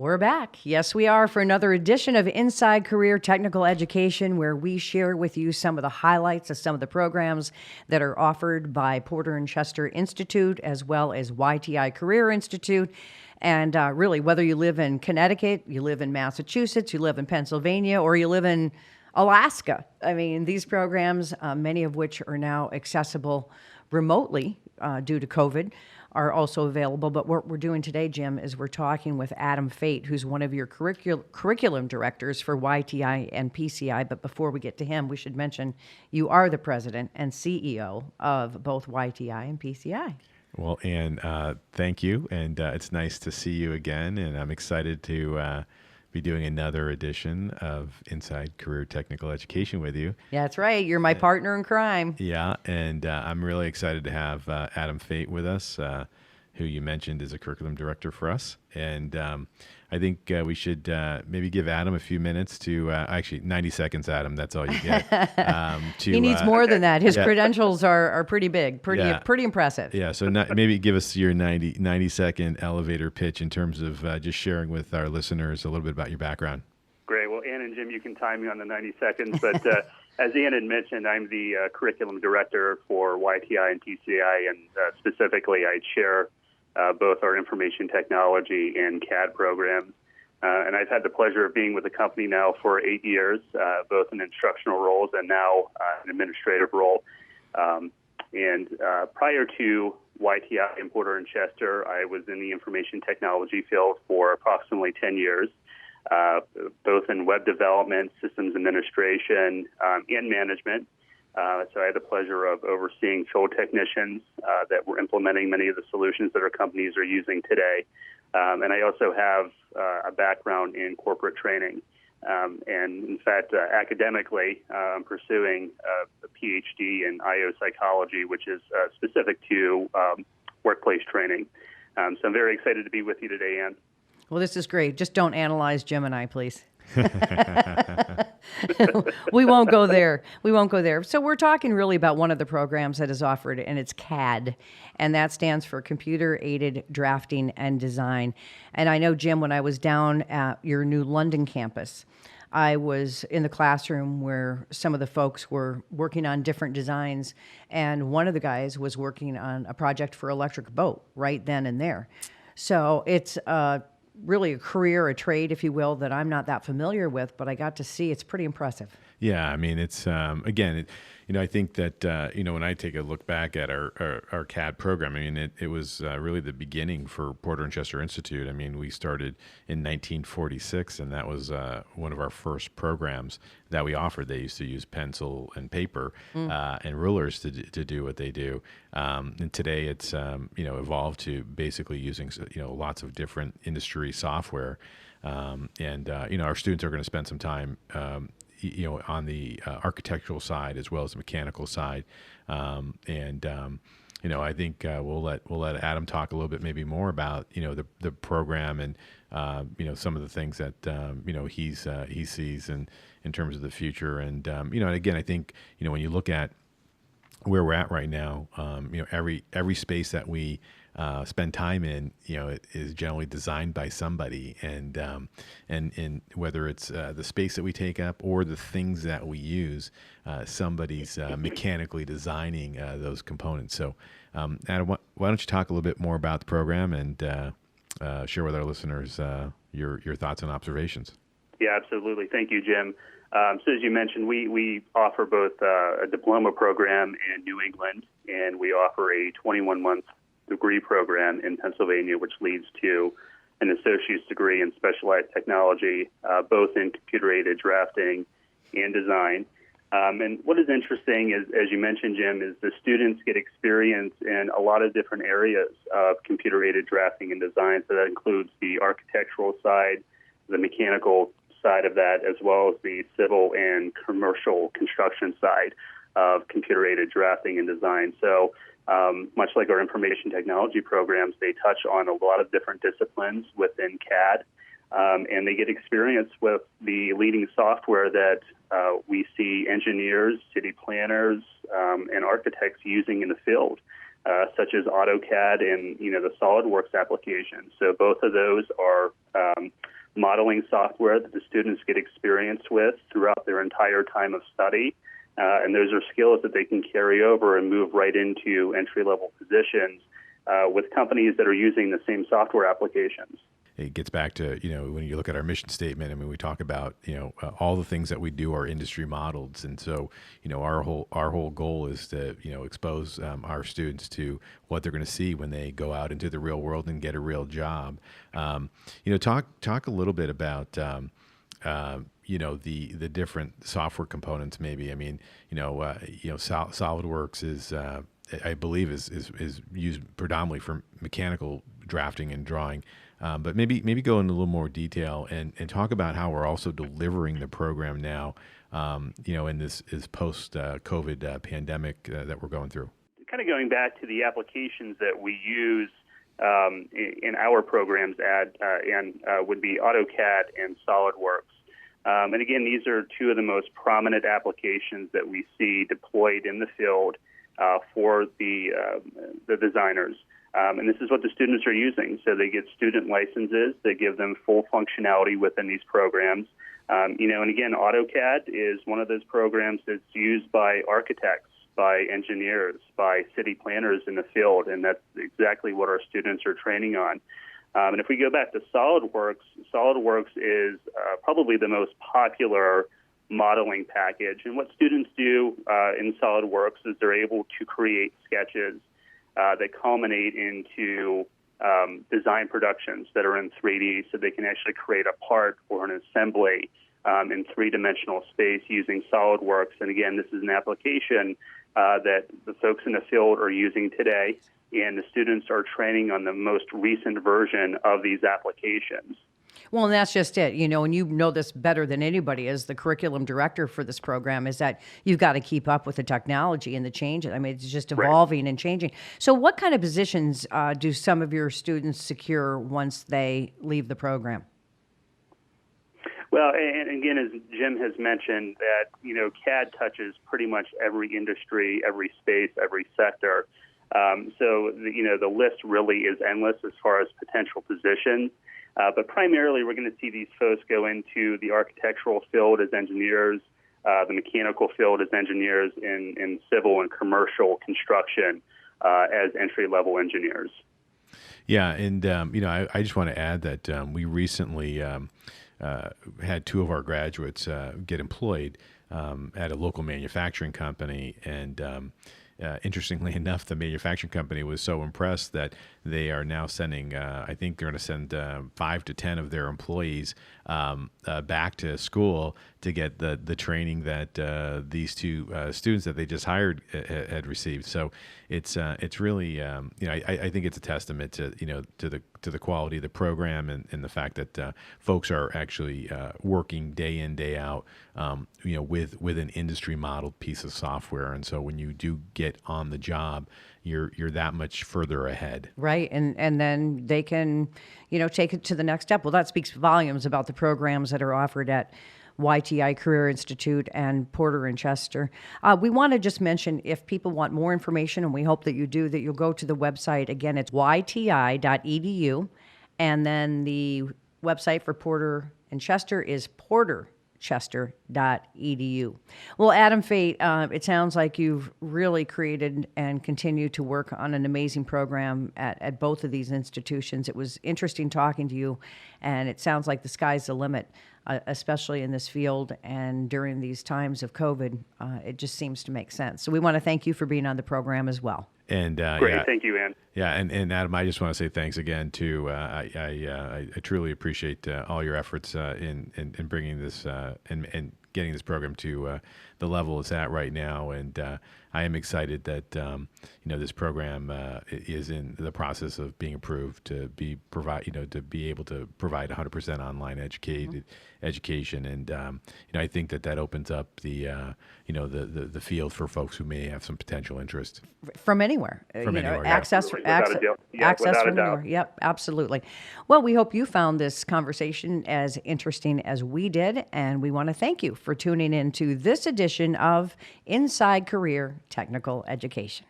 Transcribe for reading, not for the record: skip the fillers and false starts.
We're back. Yes, we are for another edition of Inside Career Technical Education, where we share with you some of the highlights of some of the programs that are offered by Porter and Chester Institute, as well as YTI Career Institute. And really, whether you live in Connecticut, you live in Massachusetts, you live in Pennsylvania, or you live in Alaska. I mean, these programs, many of which are now accessible remotely due to COVID, are also available. But what we're doing today, Jim, is we're talking with Adam Faight, who's one of your curriculum directors for YTI and PCI. But before we get to him, we should mention you are the president and CEO of both YTI and PCI. Well, Ann, thank you. And it's nice to see you again. And I'm excited to be doing another edition of Inside Career Technical Education with you. Yeah, that's right. You're my partner in crime. Yeah, and I'm really excited to have Adam Faight with us, who you mentioned is a curriculum director for us. And I think we should maybe give Adam a few minutes to, actually 90 seconds, Adam, that's all you get. He needs more than that. His credentials are pretty big, pretty impressive. Yeah, so maybe give us your 90-second elevator pitch in terms of just sharing with our listeners a little bit about your background. Great. Well, Ann and Jim, you can time me on the 90 seconds, but as Ann had mentioned, I'm the curriculum director for YTI and PCI, and specifically I chair both our information technology and CADD programs. And I've had the pleasure of being with the company now for 8 years, both in instructional roles and now an administrative role. And prior to YTI in Porter and Chester, I was in the information technology field for approximately 10 years, both in web development, systems administration, and management. So I had the pleasure of overseeing field technicians that were implementing many of the solutions that our companies are using today. And I also have a background in corporate training. And in fact, academically, I'm pursuing a PhD in IO psychology, which is specific to workplace training. So I'm very excited to be with you today, Ann. Well, this is great. Just don't analyze Gemini, please. We won't go there. So we're talking really about one of the programs that is offered, and it's CADD, and that stands for Computer Aided Drafting and Design. And I know, Jim, when I was down at your new London campus, I was in the classroom where some of the folks were working on different designs, and one of the guys was working on a project for electric boat right then and there. So it's really a career, a trade, if you will, that I'm not that familiar with, but I got to see. It's pretty impressive. Yeah, I mean, it's again, I think that when I take a look back at our CADD program, I mean, it was really the beginning for Porter and Chester Institute. I mean, we started in 1946, and that was one of our first programs that we offered. They used to use pencil and paper and rulers to do what they do. And today, it's evolved to basically using lots of different industry software. And our students are going to spend some time on the architectural side as well as the mechanical side, I think we'll let Adam talk a little bit maybe more about the program and some of the things that he sees in terms of the future, and and again, I think when you look at where we're at right now, every space that we spend time in, it is generally designed by somebody, and whether it's the space that we take up or the things that we use, somebody's mechanically designing those components. So, Adam, why don't you talk a little bit more about the program and share with our listeners your thoughts and observations? Yeah, absolutely. Thank you, Jim. So as you mentioned, we offer both a diploma program in New England, and we offer a 21-month degree program in Pennsylvania, which leads to an associate's degree in specialized technology, both in computer-aided drafting and design. And what is interesting is, as you mentioned, Jim, is the students get experience in a lot of different areas of computer-aided drafting and design. So that includes the architectural side, the mechanical side of that, as well as the civil and commercial construction side of computer-aided drafting and design. So much like our information technology programs, they touch on a lot of different disciplines within CADD, and they get experience with the leading software that we see engineers, city planners, and architects using in the field, such as AutoCAD and the SolidWorks application. So both of those are modeling software that the students get experience with throughout their entire time of study. And those are skills that they can carry over and move right into entry-level positions with companies that are using the same software applications. It gets back to, when you look at our mission statement, I mean, we talk about, all the things that we do are industry modeled. And so, our whole goal is to, expose our students to what they're going to see when they go out into the real world and get a real job. Talk a little bit about, the different software components maybe. I mean, SolidWorks is, I believe is used predominantly for mechanical drafting and drawing. But maybe go into a little more detail and talk about how we're also delivering the program now, in this post-COVID pandemic that we're going through. Kind of going back to the applications that we use in our programs would be AutoCAD and SolidWorks. And again, these are two of the most prominent applications that we see deployed in the field for the designers. And this is what the students are using. So they get student licenses that give them full functionality within these programs. And again, AutoCAD is one of those programs that's used by architects, by engineers, by city planners in the field, and that's exactly what our students are training on. And if we go back to SolidWorks, SolidWorks is probably the most popular modeling package. And what students do in SolidWorks is they're able to create sketches that culminate into design productions that are in 3D, so they can actually create a part or an assembly in three-dimensional space using SolidWorks. And again, this is an application that the folks in the field are using today, and the students are training on the most recent version of these applications. Well, and that's just it, and you know this better than anybody as the curriculum director for this program, is that you've got to keep up with the technology and the changes. I mean, it's just evolving and changing. So what kind of positions do some of your students secure once they leave the program? Well, and again, as Jim has mentioned, that, CAD touches pretty much every industry, every space, every sector. So, the list really is endless as far as potential positions. But primarily, we're going to see these folks go into the architectural field as engineers, the mechanical field as engineers, in civil and commercial construction as entry-level engineers. Yeah, and I just want to add that we recently had two of our graduates get employed at a local manufacturing company, and interestingly enough, the manufacturing company was so impressed that they are now sending, I think they're going to send 5 to 10 of their employees back to school to get the training that these two students that they just hired had received. So it's really, I think it's a testament to the quality of the program and the fact that folks are actually working day in, day out, with an industry modeled piece of software. And so when you do get on the job, you're that much further ahead. Right. And then they can, take it to the next step. Well, that speaks volumes about the programs that are offered at YTI Career Institute and Porter and Chester. We want to just mention, if people want more information, and we hope that you do, that you'll go to the website. Again, it's yti.edu. And then the website for Porter and Chester is porterchester.edu. Well, Adam Faight, it sounds like you've really created and continue to work on an amazing program at both of these institutions. It was interesting talking to you, and it sounds like the sky's the limit, especially in this field and during these times of COVID. It just seems to make sense. So we want to thank you for being on the program as well. And Great, thank you, Ann. Yeah, and Adam, I just want to say thanks again too. I truly appreciate all your efforts in bringing this and getting this program to the level it's at right now. And I am excited that this program is in the process of being approved to be able to provide 100% online education. And I think that opens up the field for folks who may have some potential interest from anywhere. Anywhere, access from anywhere. Yep, absolutely. Well, we hope you found this conversation as interesting as we did, and we want to thank you for tuning in to this edition of Inside Career Technical Education.